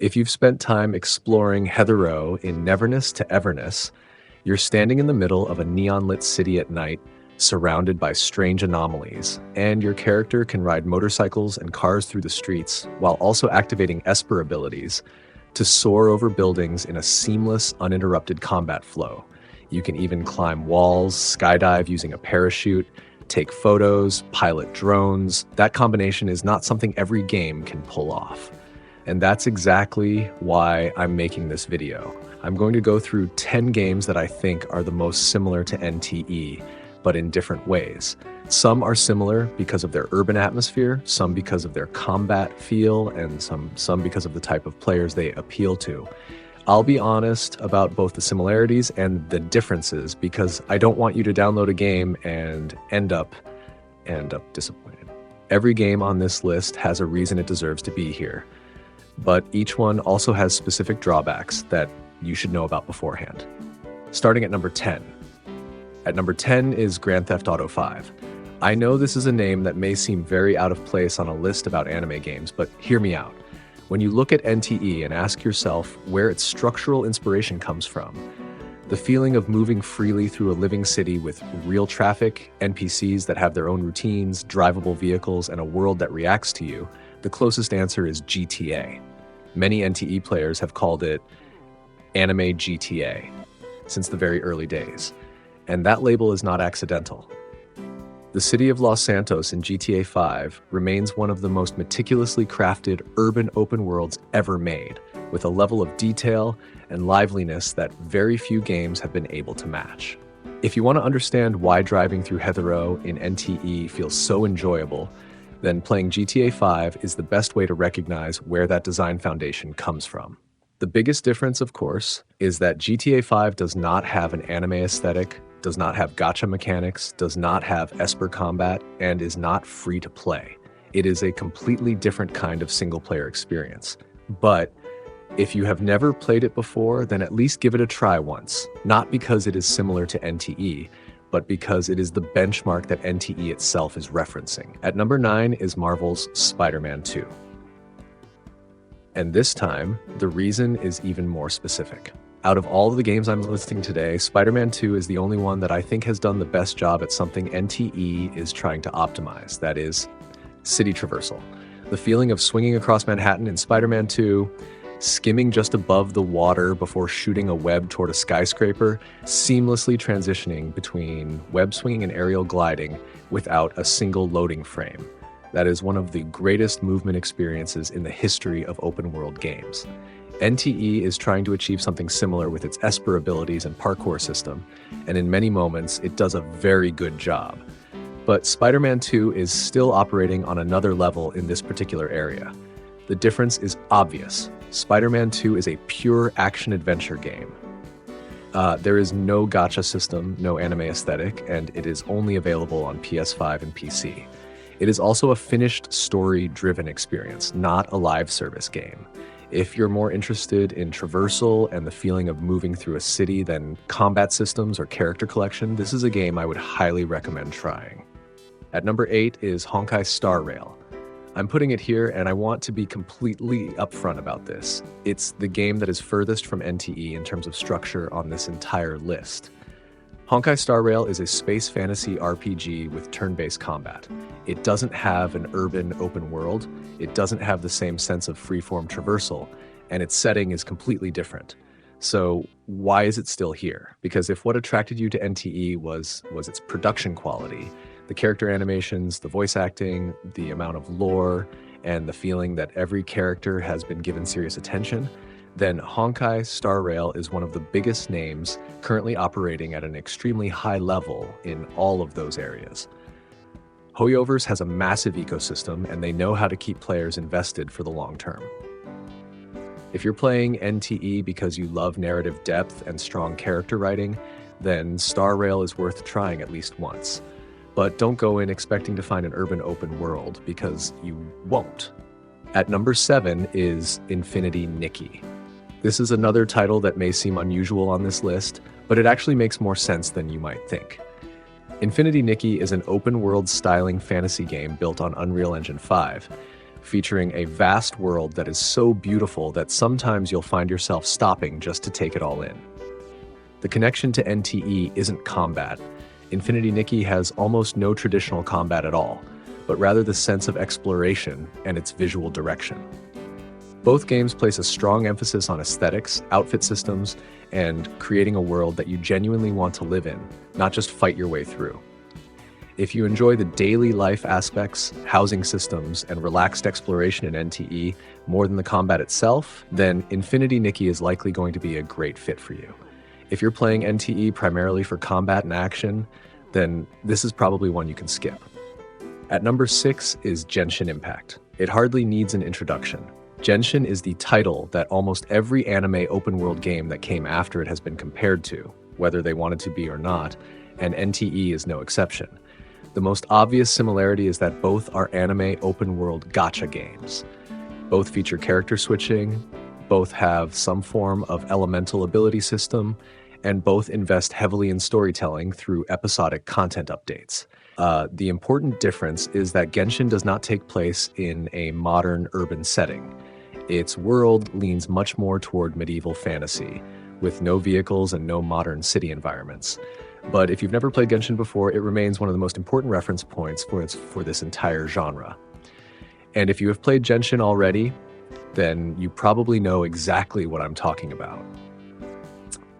If you've spent time exploring Heathrow in Neverness to Everness, you're standing in the middle of a neon-lit city at night, surrounded by strange anomalies, and your character can ride motorcycles and cars through the streets while also activating Esper abilities to soar over buildings in a seamless, uninterrupted combat flow. You can even climb walls, skydive using a parachute, take photos, pilot drones. That combination is not something every game can pull off. And that's exactly why I'm making this video. I'm going to go through 10 games that I think are the most similar to NTE, but in different ways. Some are similar because of their urban atmosphere, some because of their combat feel, and some because of the type of players they appeal to. I'll be honest about both the similarities and the differences because I don't want you to download a game and end up disappointed. Every game on this list has a reason it deserves to be here, but each one also has specific drawbacks that you should know about beforehand. Starting at number 10. At number 10 is Grand Theft Auto 5. I know this is a name that may seem very out of place on a list about anime games, but hear me out. When you look at NTE and ask yourself where its structural inspiration comes from, the feeling of moving freely through a living city with real traffic, NPCs that have their own routines, drivable vehicles, and a world that reacts to you, the closest answer is GTA. Many NTE players have called it anime GTA since the very early days, and that label is not accidental. The city of Los Santos in GTA 5 remains one of the most meticulously crafted urban open worlds ever made, with a level of detail and liveliness that very few games have been able to match. If you want to understand why driving through Heathrow in NTE feels so enjoyable, then playing GTA 5 is the best way to recognize where that design foundation comes from. The biggest difference, of course, is that GTA 5 does not have an anime aesthetic, does not have gacha mechanics, does not have Esper combat, and is not free to play. It is a completely different kind of single-player experience. But if you have never played it before, then at least give it a try once. Not because it is similar to NTE, but because it is the benchmark that NTE itself is referencing. At number 9 is Marvel's Spider-Man 2. And this time, the reason is even more specific. Out of all of the games I'm listing today, Spider-Man 2 is the only one that I think has done the best job at something NTE is trying to optimize, that is, city traversal. The feeling of swinging across Manhattan in Spider-Man 2, skimming just above the water before shooting a web toward a skyscraper, seamlessly transitioning between web swinging and aerial gliding without a single loading frame. That is one of the greatest movement experiences in the history of open-world games. NTE is trying to achieve something similar with its Esper abilities and parkour system, and in many moments, it does a very good job. But Spider-Man 2 is still operating on another level in this particular area. The difference is obvious. Spider-Man 2 is a pure action-adventure game. There is no gacha system, no anime aesthetic, and it is only available on PS5 and PC. It is also a finished story-driven experience, not a live service game. If you're more interested in traversal and the feeling of moving through a city than combat systems or character collection, this is a game I would highly recommend trying. At number 8 is Honkai Star Rail. I'm putting it here and I want to be completely upfront about this. It's the game that is furthest from NTE in terms of structure on this entire list. Honkai Star Rail is a space fantasy RPG with turn-based combat. It doesn't have an urban open world, it doesn't have the same sense of freeform traversal, and its setting is completely different. So why is it still here? Because if what attracted you to NTE was its production quality, the character animations, the voice acting, the amount of lore, and the feeling that every character has been given serious attention, then Honkai Star Rail is one of the biggest names currently operating at an extremely high level in all of those areas. Hoyoverse has a massive ecosystem and they know how to keep players invested for the long term. If you're playing NTE because you love narrative depth and strong character writing, then Star Rail is worth trying at least once. But don't go in expecting to find an urban open world because you won't. At number 7 is Infinity Nikki. This is another title that may seem unusual on this list, but it actually makes more sense than you might think. Infinity Nikki is an open-world styling fantasy game built on Unreal Engine 5, featuring a vast world that is so beautiful that sometimes you'll find yourself stopping just to take it all in. The connection to NTE isn't combat. Infinity Nikki has almost no traditional combat at all, but rather the sense of exploration and its visual direction. Both games place a strong emphasis on aesthetics, outfit systems, and creating a world that you genuinely want to live in, not just fight your way through. If you enjoy the daily life aspects, housing systems, and relaxed exploration in NTE more than the combat itself, then Infinity Nikki is likely going to be a great fit for you. If you're playing NTE primarily for combat and action, then this is probably one you can skip. At number 6 is Genshin Impact. It hardly needs an introduction. Genshin is the title that almost every anime open-world game that came after it has been compared to, whether they wanted to be or not, and NTE is no exception. The most obvious similarity is that both are anime open-world gacha games. Both feature character switching, both have some form of elemental ability system, and both invest heavily in storytelling through episodic content updates. The important difference is that Genshin does not take place in a modern urban setting. Its world leans much more toward medieval fantasy, with no vehicles and no modern city environments. But if you've never played Genshin before, it remains one of the most important reference points for this entire genre. And if you have played Genshin already, then you probably know exactly what I'm talking about.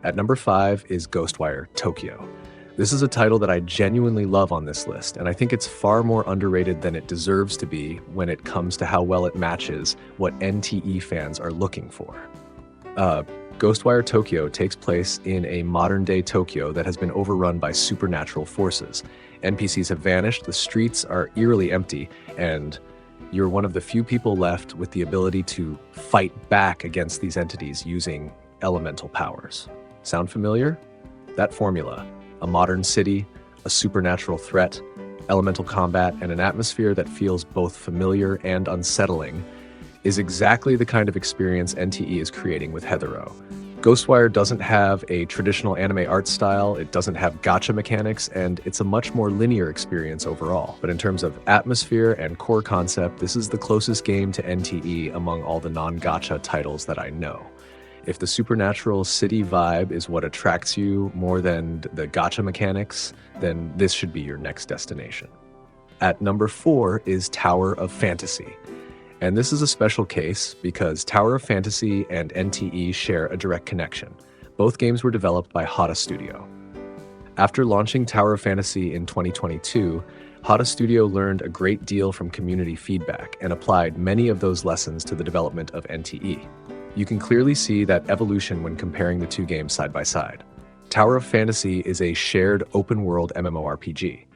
At number 5 is Ghostwire Tokyo. This is a title that I genuinely love on this list, and I think it's far more underrated than it deserves to be when it comes to how well it matches what NTE fans are looking for. Ghostwire Tokyo takes place in a modern-day Tokyo that has been overrun by supernatural forces. NPCs have vanished, the streets are eerily empty, and you're one of the few people left with the ability to fight back against these entities using elemental powers. Sound familiar? That formula. A modern city, a supernatural threat, elemental combat, and an atmosphere that feels both familiar and unsettling is exactly the kind of experience NTE is creating with Heathero. Ghostwire doesn't have a traditional anime art style, it doesn't have gacha mechanics, and it's a much more linear experience overall. But in terms of atmosphere and core concept, this is the closest game to NTE among all the non-gacha titles that I know. If the supernatural city vibe is what attracts you more than the gacha mechanics, then this should be your next destination. At number 4 is Tower of Fantasy. And this is a special case because Tower of Fantasy and NTE share a direct connection. Both games were developed by Hotta Studio. After launching Tower of Fantasy in 2022, Hotta Studio learned a great deal from community feedback and applied many of those lessons to the development of NTE. You can clearly see that evolution when comparing the two games side by side. Tower of Fantasy is a shared open-world MMORPG.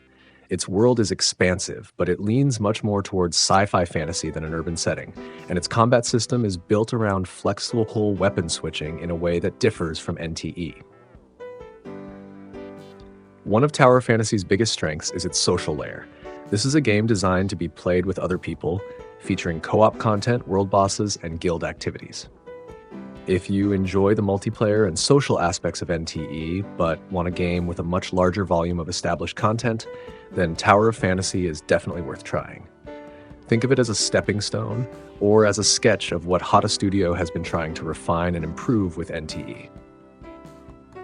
Its world is expansive, but it leans much more towards sci-fi fantasy than an urban setting, and its combat system is built around flexible weapon switching in a way that differs from NTE. One of Tower of Fantasy's biggest strengths is its social layer. This is a game designed to be played with other people, featuring co-op content, world bosses, and guild activities. If you enjoy the multiplayer and social aspects of NTE, but want a game with a much larger volume of established content, then Tower of Fantasy is definitely worth trying. Think of it as a stepping stone, or as a sketch of what Hotta Studio has been trying to refine and improve with NTE.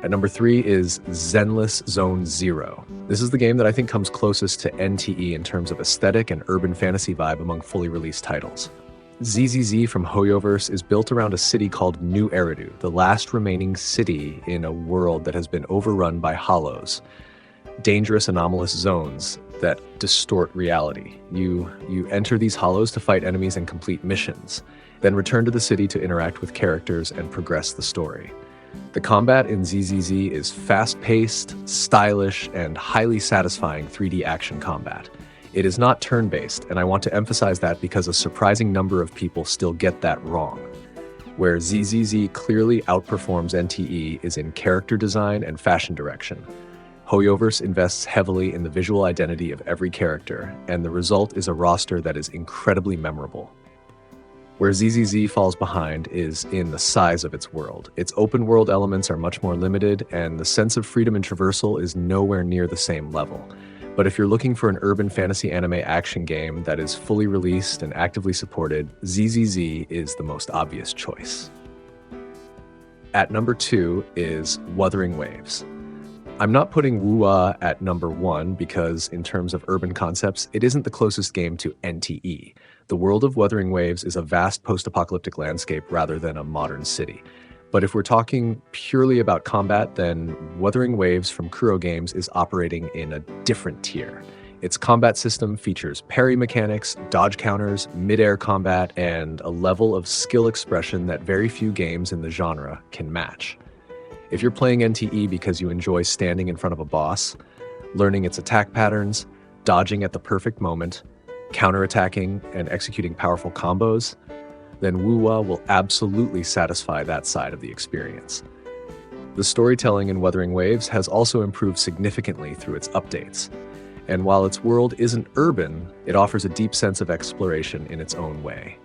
At number 3 is Zenless Zone Zero. This is the game that I think comes closest to NTE in terms of aesthetic and urban fantasy vibe among fully released titles. ZZZ from Hoyoverse is built around a city called New Eridu, the last remaining city in a world that has been overrun by hollows, dangerous anomalous zones that distort reality. You enter these hollows to fight enemies and complete missions, then return to the city to interact with characters and progress the story. The combat in ZZZ is fast-paced, stylish, and highly satisfying 3D action combat. It is not turn-based, and I want to emphasize that because a surprising number of people still get that wrong. Where ZZZ clearly outperforms NTE is in character design and fashion direction. Hoyoverse invests heavily in the visual identity of every character, and the result is a roster that is incredibly memorable. Where ZZZ falls behind is in the size of its world. Its open-world elements are much more limited, and the sense of freedom in traversal is nowhere near the same level. But if you're looking for an urban fantasy anime action game that is fully released and actively supported, ZZZ is the most obvious choice. At number 2 is Wuthering Waves. I'm not putting Wuwa at number 1 because, in terms of urban concepts, it isn't the closest game to NTE. The world of Wuthering Waves is a vast post-apocalyptic landscape rather than a modern city. But if we're talking purely about combat, then Wuthering Waves from Kuro Games is operating in a different tier. Its combat system features parry mechanics, dodge counters, mid-air combat, and a level of skill expression that very few games in the genre can match. If you're playing NTE because you enjoy standing in front of a boss, learning its attack patterns, dodging at the perfect moment, counterattacking, and executing powerful combos, then Wuwa will absolutely satisfy that side of the experience. The storytelling in Wuthering Waves has also improved significantly through its updates. And while its world isn't urban, it offers a deep sense of exploration in its own way.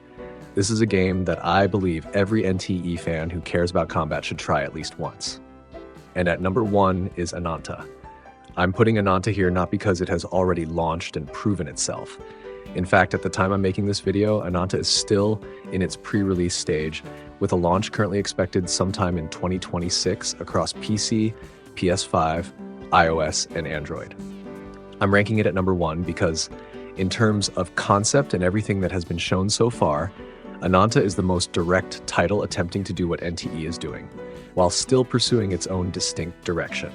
This is a game that I believe every NTE fan who cares about combat should try at least once. And at number 1 is Ananta. I'm putting Ananta here not because it has already launched and proven itself. In fact, at the time I'm making this video, Ananta is still in its pre-release stage, with a launch currently expected sometime in 2026 across PC, PS5, iOS, and Android. I'm ranking it at number 1 because, in terms of concept and everything that has been shown so far, Ananta is the most direct title attempting to do what NTE is doing, while still pursuing its own distinct direction.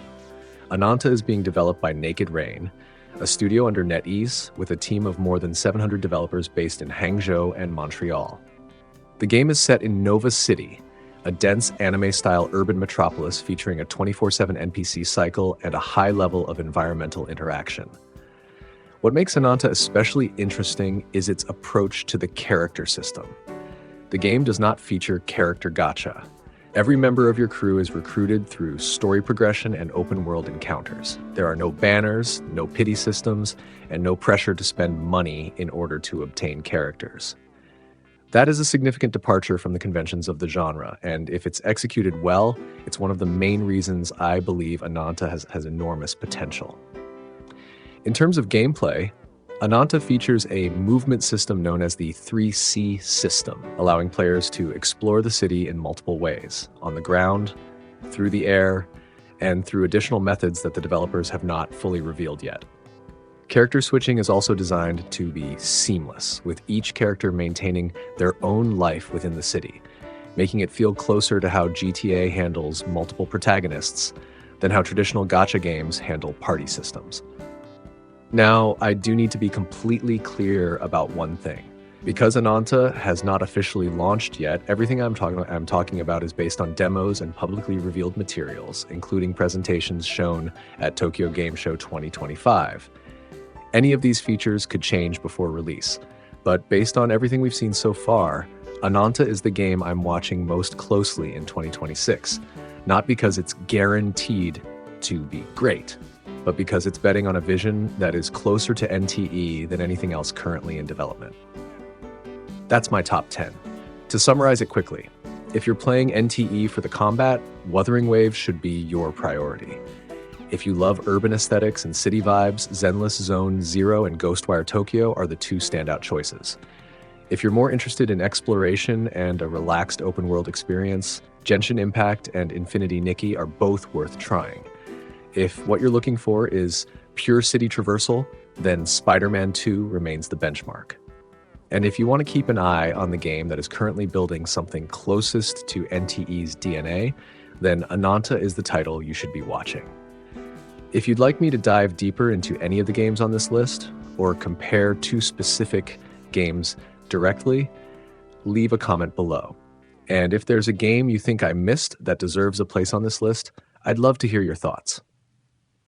Ananta is being developed by Naked Rain, a studio under NetEase with a team of more than 700 developers based in Hangzhou and Montreal. The game is set in Nova City, a dense anime-style urban metropolis featuring a 24/7 NPC cycle and a high level of environmental interaction. What makes Ananta especially interesting is its approach to the character system. The game does not feature character gacha. Every member of your crew is recruited through story progression and open-world encounters. There are no banners, no pity systems, and no pressure to spend money in order to obtain characters. That is a significant departure from the conventions of the genre, and if it's executed well, it's one of the main reasons I believe Ananta has enormous potential. In terms of gameplay, Ananta features a movement system known as the 3C system, allowing players to explore the city in multiple ways, on the ground, through the air, and through additional methods that the developers have not fully revealed yet. Character switching is also designed to be seamless, with each character maintaining their own life within the city, making it feel closer to how GTA handles multiple protagonists than how traditional gacha games handle party systems. Now, I do need to be completely clear about one thing. Because Ananta has not officially launched yet, everything I'm talking about is based on demos and publicly revealed materials, including presentations shown at Tokyo Game Show 2025. Any of these features could change before release, but based on everything we've seen so far, Ananta is the game I'm watching most closely in 2026, not because it's guaranteed to be great, but because it's betting on a vision that is closer to NTE than anything else currently in development. That's my top 10. To summarize it quickly, if you're playing NTE for the combat, Wuthering Waves should be your priority. If you love urban aesthetics and city vibes, Zenless Zone Zero and Ghostwire Tokyo are the two standout choices. If you're more interested in exploration and a relaxed open-world experience, Genshin Impact and Infinity Nikki are both worth trying. If what you're looking for is pure city traversal, then Spider-Man 2 remains the benchmark. And if you want to keep an eye on the game that is currently building something closest to NTE's DNA, then Ananta is the title you should be watching. If you'd like me to dive deeper into any of the games on this list, or compare two specific games directly, leave a comment below. And if there's a game you think I missed that deserves a place on this list, I'd love to hear your thoughts.